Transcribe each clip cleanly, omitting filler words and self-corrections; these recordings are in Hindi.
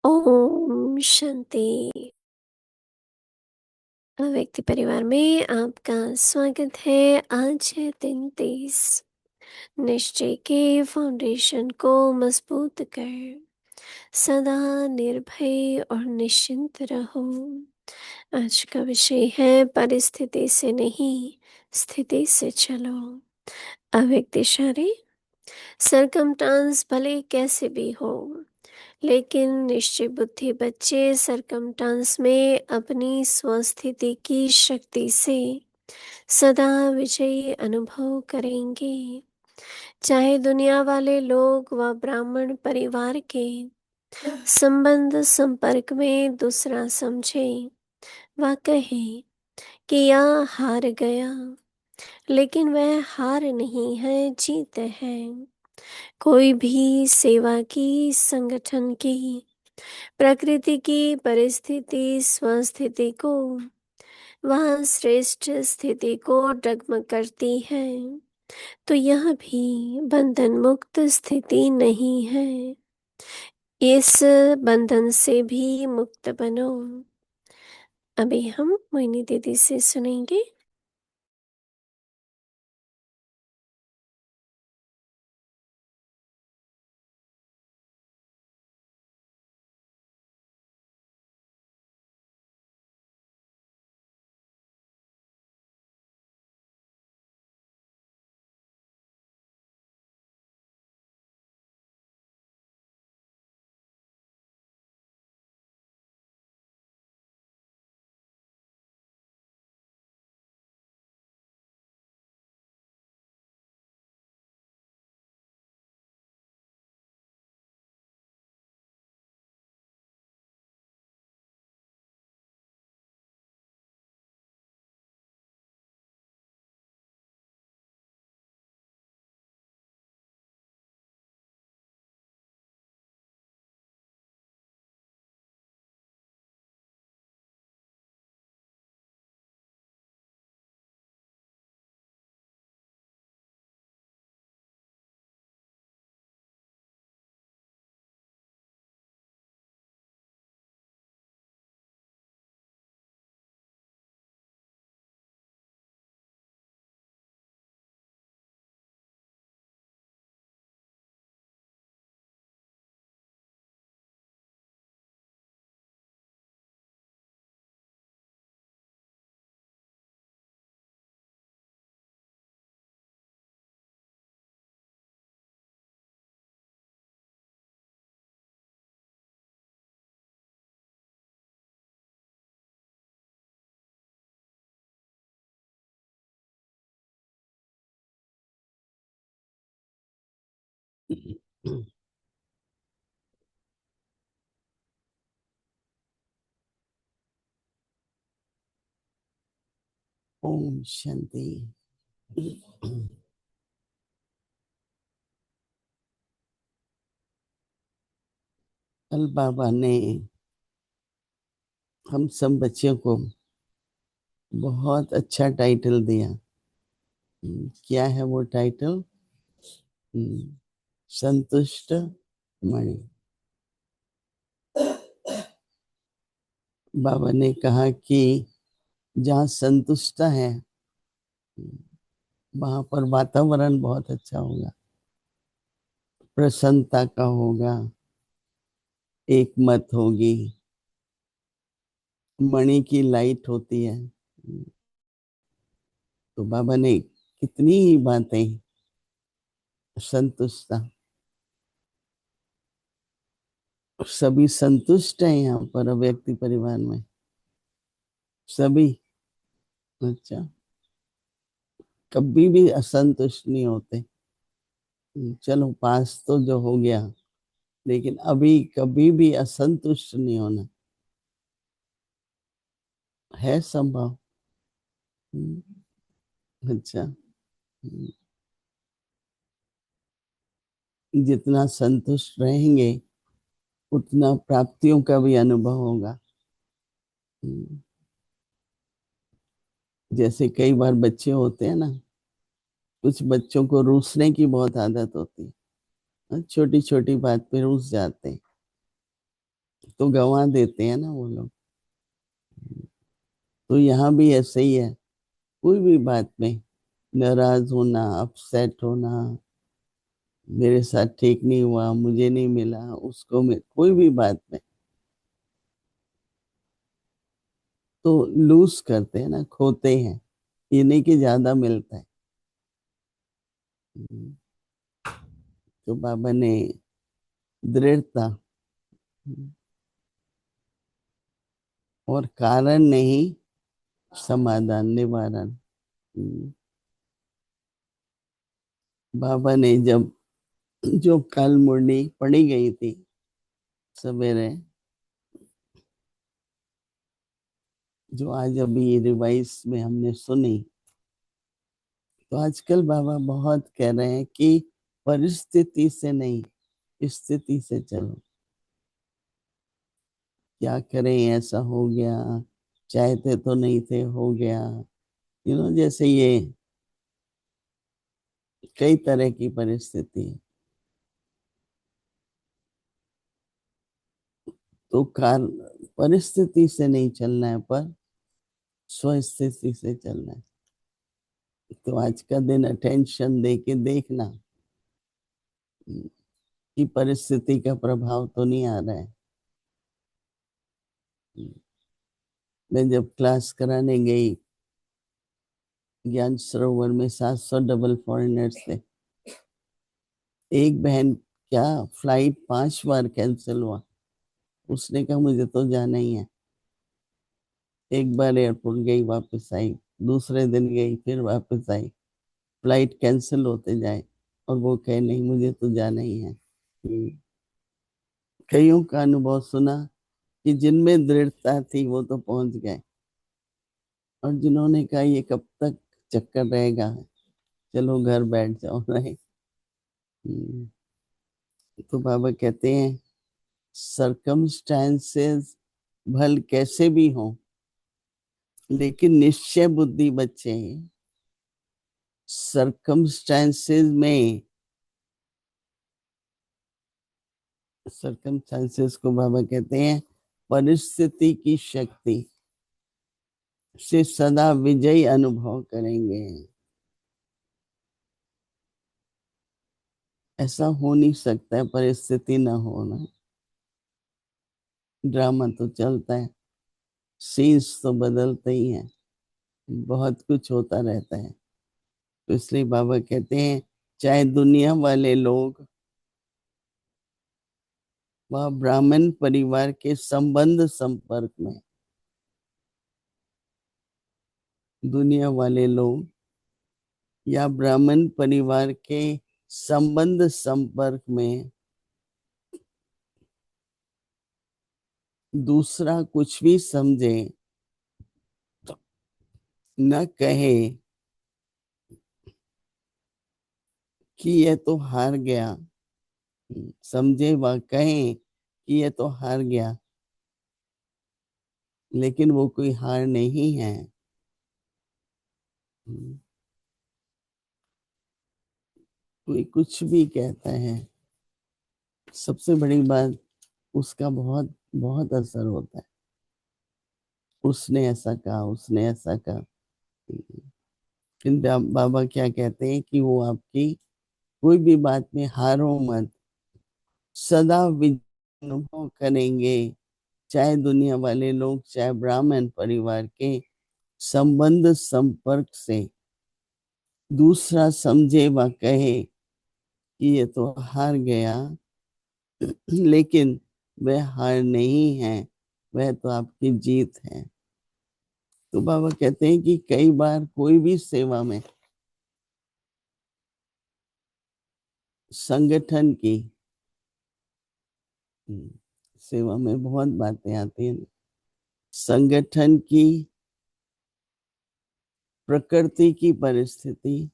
ओम शांति। व्यक्ति परिवार में आपका स्वागत है। आज है दिन 30। निश्चय के फाउंडेशन को मजबूत कर सदा निर्भय और निश्चिंत रहो। आज का विषय है परिस्थिति से नहीं, स्थिति से चलो। अव्यक्त इशारे। सरकमटांस भले कैसे भी हो, लेकिन निश्चय बुद्धि बच्चे सरकमटांस में अपनी स्वस्थिति की शक्ति से सदा विजयी अनुभव करेंगे। चाहे दुनिया वाले लोग व ब्राह्मण परिवार के संबंध संपर्क में दूसरा समझे व कहे कि यह हार गया, लेकिन वह हार नहीं है, जीत है। कोई भी सेवा की, संगठन की, प्रकृति की परिस्थिति स्वस्थिति को, वह श्रेष्ठ स्थिति को डगमग करती है, तो यह भी बंधन मुक्त स्थिति नहीं है। इस बंधन से भी मुक्त बनो। अभी हम मोहिनी दीदी से सुनेंगे। ओम शांति। कल बाबा ने हम सब बच्चों को बहुत अच्छा टाइटल दिया। क्या है वो टाइटल? संतुष्ट मणि। बाबा ने कहा कि जहाँ संतुष्टता है वहां पर वातावरण बहुत अच्छा होगा, प्रसन्नता का होगा, एक मत होगी, मणि की लाइट होती है। तो बाबा ने कितनी ही बातें, संतुष्टता, सभी संतुष्ट हैं यहाँ पर व्यक्ति परिवार में, सभी। अच्छा, कभी भी असंतुष्ट नहीं होते। चलो पास तो जो हो गया, लेकिन अभी कभी भी असंतुष्ट नहीं होना है संभव। अच्छा, जितना संतुष्ट रहेंगे उतना प्राप्तियों का भी अनुभव होगा। जैसे कई बार बच्चे होते हैं ना, कुछ बच्चों को रूसने की बहुत आदत होती है, छोटी छोटी बात पे रूस जाते हैं। तो गंवा देते हैं ना वो लोग। तो यहाँ भी ऐसे ही है, कोई भी बात में नाराज होना, अपसेट होना, मेरे साथ ठीक नहीं हुआ, मुझे नहीं मिला, उसको में कोई भी बात में तो लूज करते हैं ना, खोते हैं। ये नहीं कि ज्यादा मिलता है। तो बाबा ने दृढ़ता और कारण नहीं, समाधान निवारण। बाबा ने जब जो कल मुरली पढ़ी गई थी सवेरे, जो आज अभी रिवाइज में हमने सुनी, तो आजकल बाबा बहुत कह रहे हैं कि परिस्थिति से नहीं, स्थिति से चलो। क्या करें, ऐसा हो गया, चाहते तो नहीं थे, हो गया। जैसे ये कई तरह की परिस्थिति है। तो कार परिस्थिति से नहीं चलना है, पर स्वस्थिति से चलना है। तो आज का दिन अटेंशन दे के देखना कि परिस्थिति का प्रभाव तो नहीं आ रहा है। मैं जब क्लास कराने गई ज्ञान सरोवर में, 700 डबल फॉरेनर्स थे। एक बहन, क्या फ्लाइट 5 बार कैंसिल हुआ, उसने कहा मुझे तो जाना ही है। एक बार एयरपोर्ट गई, वापस आई, दूसरे दिन गई, फिर वापस आई, फ्लाइट कैंसिल होते जाए, और वो कहे नहीं मुझे तो जाना ही है। कईयों का अनुभव सुना कि जिनमें दृढ़ता थी वो तो पहुंच गए, और जिन्होंने कहा ये कब तक चक्कर रहेगा, चलो घर बैठ जाओ, रहे। तो बाबा कहते हैं सरकमस्टांसेस भल कैसे भी हो, लेकिन निश्चय बुद्धि बच्चे सरकमस्टांसेस में, सरकमस्टांसेस को बाबा कहते हैं परिस्थिति की शक्ति से सदा विजयी अनुभव करेंगे। ऐसा हो नहीं सकता है परिस्थिति ना होना। ड्रामा तो चलता है, सीन्स तो बदलते ही हैं, बहुत कुछ होता रहता है। तो इसलिए बाबा कहते हैं चाहे दुनिया वाले लोग वह ब्राह्मण परिवार के संबंध संपर्क में, दुनिया वाले लोग या ब्राह्मण परिवार के संबंध संपर्क में दूसरा कुछ भी समझे, न कहे कि ये तो हार गया, समझे व कहें कि ये तो हार गया, लेकिन वो कोई हार नहीं है। कोई कुछ भी कहता है, सबसे बड़ी बात उसका बहुत बहुत असर होता है। उसने ऐसा कहा, उसने ऐसा कहा। फिर बाबा क्या कहते हैं कि वो आपकी कोई भी बात में हारो मत, सदा विजय अनुभव करेंगे। चाहे दुनिया वाले लोग, चाहे ब्राह्मण परिवार के संबंध संपर्क से दूसरा समझे व कहे कि ये तो हार गया, लेकिन वह हार नहीं है, वह तो आपकी जीत है। तो बाबा कहते हैं कि कई बार कोई भी सेवा में, संगठन की सेवा में बहुत बातें आती हैं। संगठन की, प्रकृति की परिस्थिति,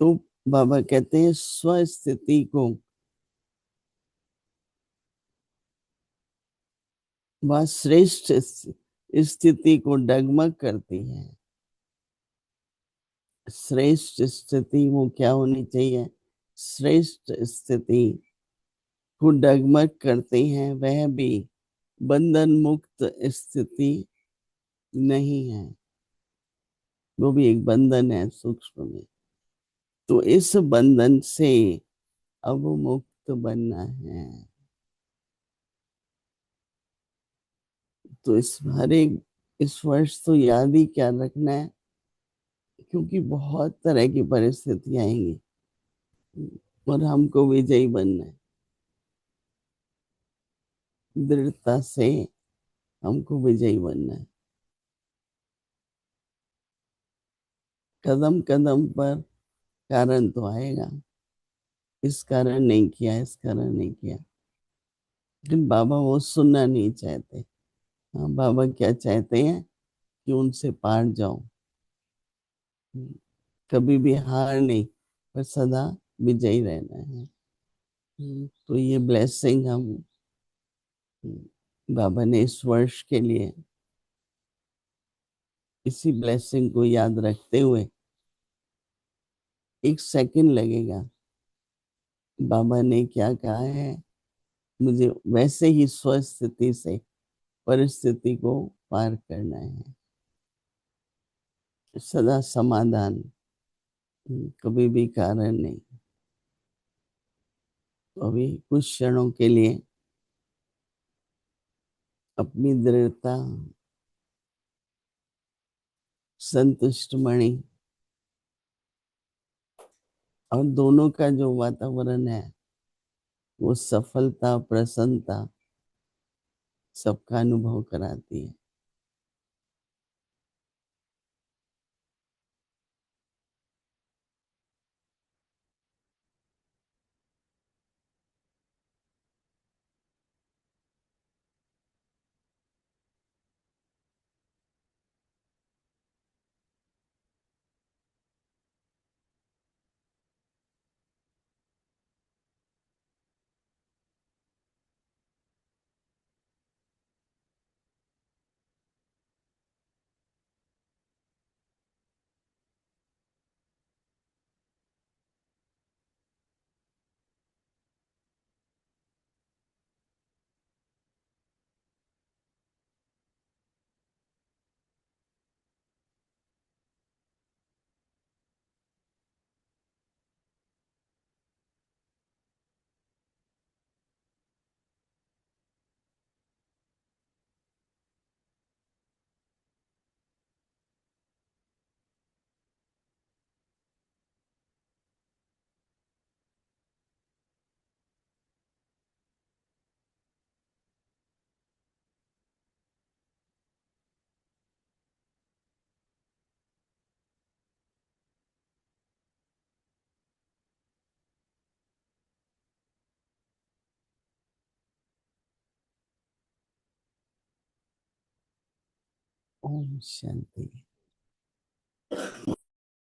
तो बाबा कहते हैं स्वस्थिति को वह श्रेष्ठ स्थिति को डगमग करती है। श्रेष्ठ स्थिति वो क्या होनी चाहिए? श्रेष्ठ स्थिति को डगमग करती हैं, वह भी बंधन मुक्त स्थिति नहीं है, वो भी एक बंधन है सूक्ष्म में। तो इस बंधन से अब मुक्त बनना है। तो इस हर एक इस वर्ष तो याद ही क्या रखना है, क्योंकि बहुत तरह की परिस्थितियां आएंगी और हमको विजयी बनना है। दृढ़ता से हमको विजयी बनना है। कदम कदम पर कारण तो आएगा, इस कारण नहीं किया, इस कारण नहीं किया, लेकिन बाबा वो सुनना नहीं चाहते। हाँ, बाबा क्या चाहते हैं कि उनसे पार जाओ, कभी भी हार नहीं, पर सदा विजयी रहना है। तो ये ब्लेसिंग हम बाबा ने इस वर्ष के लिए, इसी ब्लेसिंग को याद रखते हुए, एक सेकंड लगेगा, बाबा ने क्या कहा है, मुझे वैसे ही स्वस्थिति से परिस्थिति को पार करना है। सदा समाधान, कभी भी कारण नहीं। तो अभी कुछ क्षणों के लिए अपनी दृढ़ता, संतुष्ट मणि और दोनों का जो वातावरण है, वो सफलता प्रसन्नता सबका अनुभव कराती है। ओम शांति।